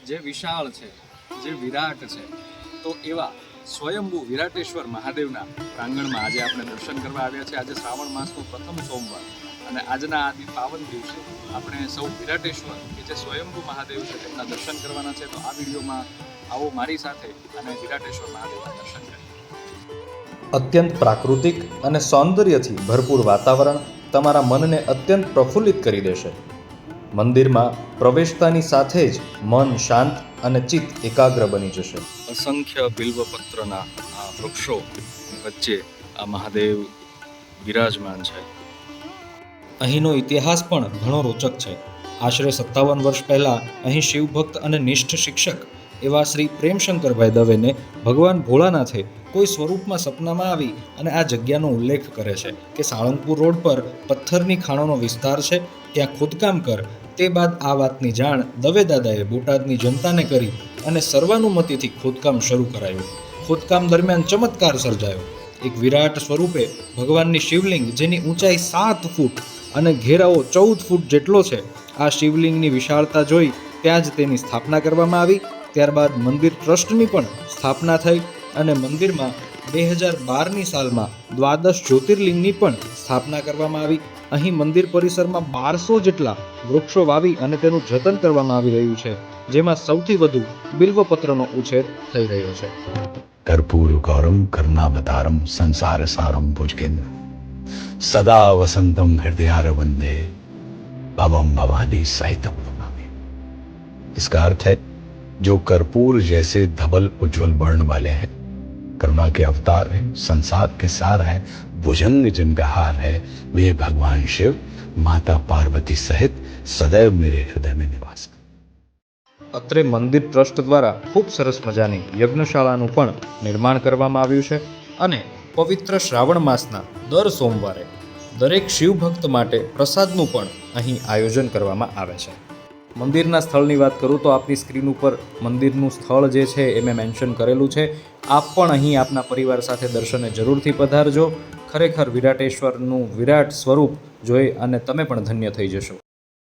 જે વિશાળ છે, જે વિરાટ છે, તો એવા સ્વયંભૂ વિરાટેશ્વર મહાદેવના પ્રાંગણમાં આજે આપણે દર્શન કરવા આવ્યા છે. આજે શ્રાવણ માસનો પ્રથમ સોમવાર અને આજના આ પાવન દિવસે આપણે સૌ વિરાટેશ્વર કે જે સ્વયંભૂ મહાદેવ છે તેમના દર્શન કરવાના છે. તો આ વિડીયોમાં આવો મારી સાથે અને વિરાટેશ્વર મહાદેવના દર્શન કરીએ. અત્યંત પ્રાકૃતિક અને સૌંદર્યથી ભરપૂર વાતાવરણ તમારા મનને અત્યંત પ્રફુલ્લિત કરી દેશે. મંદિરમાં પ્રવેશતાની સાથે જ મન શાંત અને ચિત્ત એકાગ્ર બની જશે. અસંખ્ય બિલ્વપત્રના આ વૃક્ષો વચ્ચે આ મહાદેવ બિરાજમાન છે. અહીંનો ઇતિહાસ પણ ઘણો રોચક છે. આશરે 57 વર્ષ પહેલાં અહીં શિવભક્ત અને નિષ્ઠ શિક્ષક એવા શ્રી પ્રેમશંકરભાઈ દવેને ભગવાન ભોળાનાથે કોઈ સ્વરૂપમાં સપનામાં આવી અને આ જગ્યાનો ઉલ્લેખ કરે છે કે સાળંગપુર રોડ પર પથ્થરની ખાણોનો વિસ્તાર છે, ત્યાં ખોદકામ કર. તે બાદ આ વાતની જાણ દવે દાદાએ બોટાદની જનતાને કરી અને સર્વાનુમતિથી ખોદકામ શરૂ કરાયું. ખોદકામ દરમિયાન ચમત્કાર સર્જાયો. એક વિરાટ સ્વરૂપે ભગવાનની શિવલિંગ, જેની ઊંચાઈ 7 ફૂટ અને ઘેરાવો 14 ફૂટ જેટલો છે, આ શિવલિંગની વિશાળતા જોઈ ત્યાં જ તેની સ્થાપના કરવામાં આવી. ત્યારબાદ મંદિર ટ્રસ્ટની પણ સ્થાપના થઈ અને મંદિરમાં 2012ની સાલમાં 12 જ્યોતિર્લિંગની પણ સ્થાપના કરવામાં આવી. અહીં મંદિર પરિસરમાં 1200 જેટલા વૃક્ષો વાવી અને તેનું જતન કરવામાં આવી રહ્યું છે, જેમાં સૌથી વધુ બિલ્વપત્રનો ઉછેર થઈ રહ્યો છે. कर्पूर गौरम कर्णावतारम संसार सारम भुजगेंद्र सदा वसंतम हृदयार वंदे भवम भवानी सहितम नमामि. इसका अर्थ है जो कर्पूर जैसे धवल उज्जवल वर्ण वाले हैं, करुणा के अवतार हैं, संसार के सार हैं, भुजंग जिनका हार है, वे भगवान शिव माता पार्वती सहित सदैव मेरे हृदय में निवास करते. અત્રે મંદિર ટ્રસ્ટ દ્વારા ખૂબ સરસ મજાની યજ્ઞશાળાનું પણ નિર્માણ કરવામાં આવ્યું છે અને પવિત્ર શ્રાવણ માસના દર સોમવારે દરેક શિવભક્ત માટે પ્રસાદનું પણ અહીં આયોજન કરવામાં આવે છે. મંદિરના સ્થળની વાત કરું તો આપની સ્ક્રીન ઉપર મંદિરનું સ્થળ જે છે એ મેં મેન્શન કરેલું છે. આપ પણ અહીં આપના પરિવાર સાથે દર્શને જરૂરથી પધારજો. ખરેખર વિરાટેશ્વરનું વિરાટ સ્વરૂપ જોઈ અને તમે પણ ધન્ય થઈ જશો.